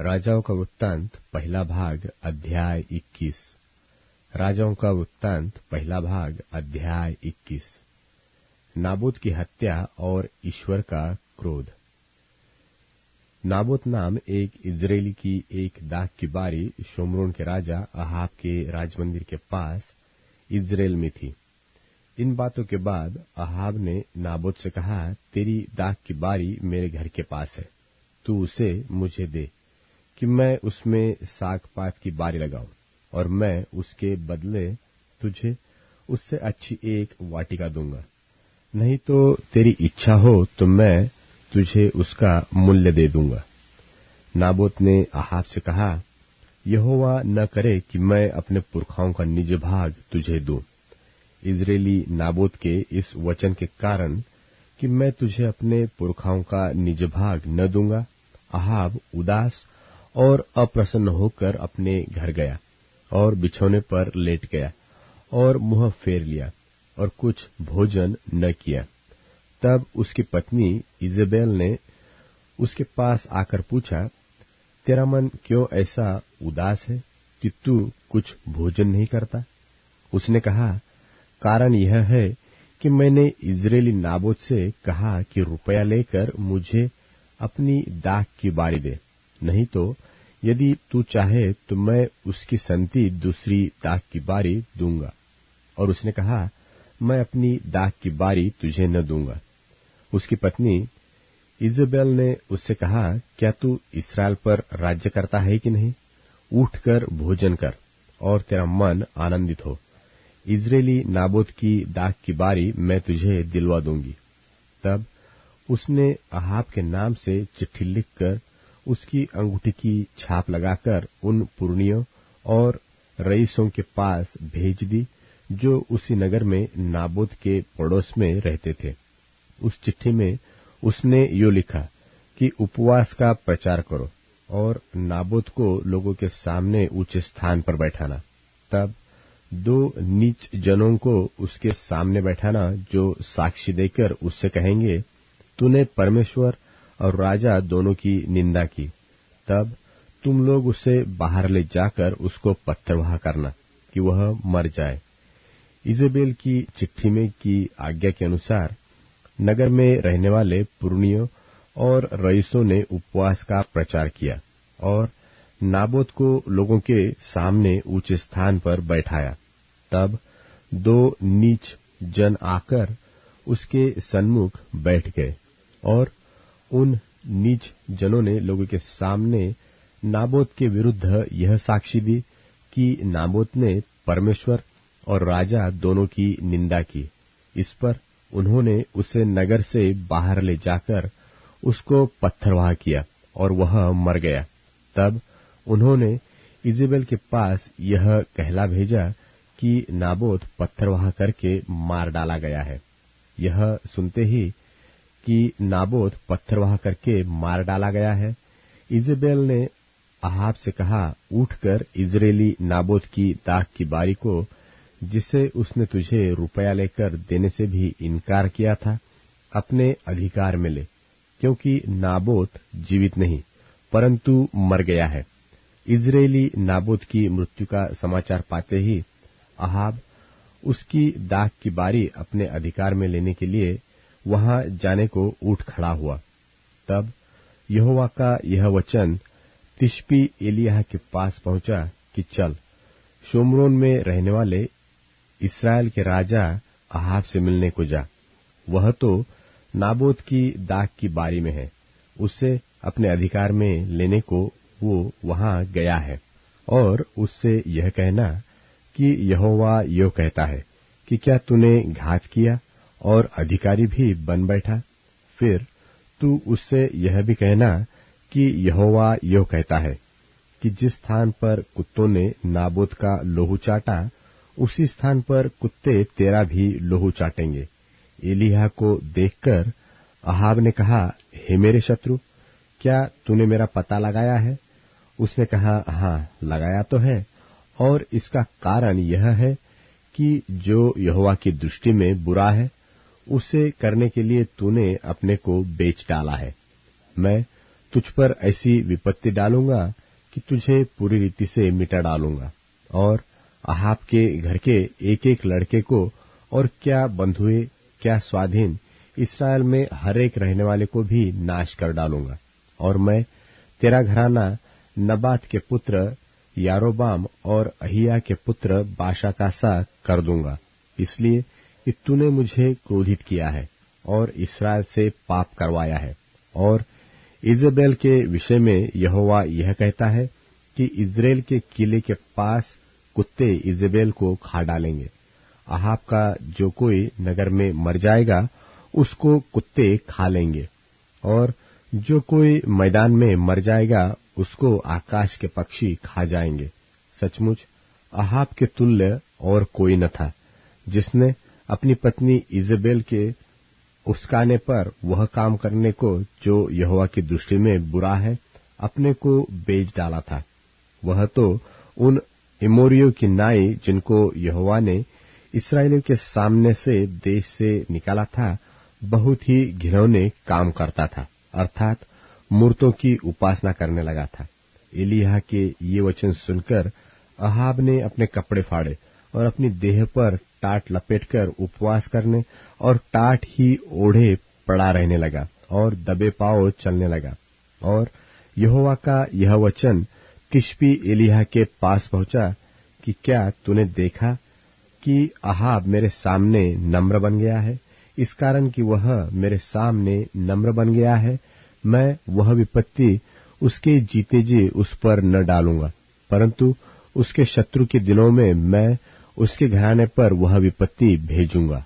राजाओं का वृत्तांत पहला भाग अध्याय 21। राजाओं का वृत्तांत पहला भाग अध्याय 21। नाबोत की हत्या और ईश्वर का क्रोध। नाबोत नाम एक इजरायली की एक दाख की बारी शोमरोन के राजा अहाब के राजमंदिर के पास इजराइल में थी। इन बातों के बाद अहाब ने नाबोत से कहा, तेरी दाख की बारी मेरे घर के पास है, तू उसे मुझे दे कि मैं उसमें साग पात की बारी लगाऊं, और मैं उसके बदले तुझे उससे अच्छी एक वाटिका दूंगा। नहीं तो तेरी इच्छा हो तो मैं तुझे उसका मूल्य दे दूंगा। नाबोत ने अहाब से कहा, यहोवा न करे कि मैं अपने पुरखाओं का निज भाग तुझे दूं। इजरायली नाबोत के इस वचन के कारण कि मैं तुझे अपने पुरखाओं का निज भाग न दूंगा, अहाब उदास और अप्रसन्न होकर अपने घर गया और बिछौने पर लेट गया और मुंह फेर लिया और कुछ भोजन न किया। तब उसकी पत्नी इजेबेल ने उसके पास आकर पूछा, तेरा मन क्यों ऐसा उदास है कि तू कुछ भोजन नहीं करता? उसने कहा, कारण यह है कि मैंने इजरायली नाबोत से कहा कि रुपया लेकर मुझे अपनी दाख की बारी दे, नहीं तो यदि तू चाहे तो मैं उसकी संति दूसरी दाख की बारी दूंगा। और उसने कहा, मैं अपनी दाख की बारी तुझे न दूंगा। उसकी पत्नी इजेबेल ने उससे कहा, क्या तू इस्राएल पर राज्य करता है कि नहीं? उठकर भोजन कर और तेरा मन आनंदित हो। इजरायली नाबोत की दाख की बारी मैं तुझे दिलवा दूंगी। तब उसने अहाब के नाम से चिट्ठी लिखकर उसकी अंगूठी की छाप लगाकर उन पुरनियों और रईसों के पास भेज दी जो उसी नगर में नाबोत के पड़ोस में रहते थे। उस चिट्ठी में उसने यो लिखा कि उपवास का प्रचार करो और नाबोत को लोगों के सामने ऊंचे स्थान पर बैठाना। तब 2 नीच जनों को उसके सामने बैठाना जो साक्षी देकर उससे कहेंगे, तूने परमेश्वर और राजा दोनों की निंदा की। तब तुम लोग उसे बाहर ले जाकर उसको पत्थरवाह करना कि वह मर जाए। इजेबेल की चिट्ठी में की आज्ञा के अनुसार नगर में रहने वाले पुरनियों और रईसों ने उपवास का प्रचार किया और नाबोत को लोगों के सामने ऊंचे स्थान पर बैठाया। तब 2 नीच जन आकर उसके सन्मुख बैठ गए और उन नीच जनों ने लोगों के सामने नाबोत के विरुद्ध यह साक्षी दी कि नाबोत ने परमेश्वर और राजा दोनों की निंदा की। इस पर उन्होंने उसे नगर से बाहर ले जाकर उसको पत्थरवाह किया और वह मर गया। तब उन्होंने इजेबेल के पास यह कहला भेजा कि नाबोत पत्थरवाह करके मार डाला गया है। यह सुनते ही कि नाबोत पत्थरवाह करके मार डाला गया है, इजेबेल ने अहाब से कहा, उठकर इजरायली नाबोत की दाख की बारी को, जिसे उसने तुझे रुपया लेकर देने से भी इनकार किया था, अपने अधिकार में ले, क्योंकि नाबोत जीवित नहीं परंतु मर गया है। इजरायली नाबोत की मृत्यु का समाचार पाते ही अहाब उसकी दाख की बारी अपने अधिकार में लेने के लिए वहां जाने को उठ खड़ा हुआ। तब यहोवा का यह वचन तिशबी एलिय्याह के पास पहुंचा कि चल, शोमरोन में रहने वाले इस्राएल के राजा अहाब से मिलने को जा। वह तो नाबोत की दाख की बारी में है, उसे अपने अधिकार में लेने को वो वहां गया है। और उससे यह कहना कि यहोवा यो कहता है कि क्या तूने घात किया और अधिकारी भी बन बैठा? फिर तू उससे यह भी कहना कि यहोवा यो कहता है कि जिस स्थान पर कुत्तों ने नाबोत का लोहू चाटा, उसी स्थान पर कुत्ते तेरा भी लोहू चाटेंगे। एलिय्याह को देखकर अहाब ने कहा, हे मेरे शत्रु, क्या तूने मेरा पता लगाया है? उसने कहा, हाँ, लगाया तो है, और इसका कारण यह है कि जो यहोवा की दृष्टि में बुरा है, उसे करने के लिए तूने अपने को बेच डाला है। मैं तुझ पर ऐसी विपत्ति डालूंगा कि तुझे पूरी रीति से मिटा डालूंगा, और अहाब के घर के एक एक लड़के को, और क्या बंधुए क्या स्वाधीन, इस्राएल में हर एक रहने वाले को भी नाश कर डालूंगा। और मैं तेरा घराना नबात के पुत्र यारोबाम और अहिया के पुत्र बाशा का सा कर दूंगा, इसलिए कि तूने मुझे क्रोधित किया है और इस्राएल से पाप करवाया है। और इजेबेल के विषय में यहोवा यह कहता है कि इस्राएल के किले के पास कुत्ते इजेबेल को खा डालेंगे। अहाब का जो कोई नगर में मर जाएगा उसको कुत्ते खा लेंगे, और जो कोई मैदान में मर जाएगा उसको आकाश के पक्षी खा जाएंगे। सचमुच अहाब के तुल्य और कोई न था, जिसने अपनी पत्नी इजेबेल के उस्काने पर वह काम करने को जो यहोवा की दृष्टि में बुरा है अपने को बेच डाला था। वह तो उन एमोरियों की नाई जिनको यहोवा ने इस्राएलियों के सामने से देश से निकाला था बहुत ही घिनौने काम करता था, अर्थात मूर्तों की उपासना करने लगा था। एलिय्याह के ये वचन सुनकर अहाब ने अपने कपड़े फाड़े और अपनी देह पर टाट लपेटकर उपवास करने और टाट ही ओढ़े पड़ा रहने लगा और दबे पांव चलने लगा। और यहोवा का यह वचन तिशबी एलिय्याह के पास पहुंचा कि क्या तूने देखा कि अहाब मेरे सामने नम्र बन गया है? इस कारण कि वह मेरे सामने नम्र बन गया है, मैं वह विपत्ति उसके जीते जी उस पर न डालूंगा, परंतु उसके शत्रु के दिनों में मैं उसके घराने पर वह विपत्ति भेजूंगा।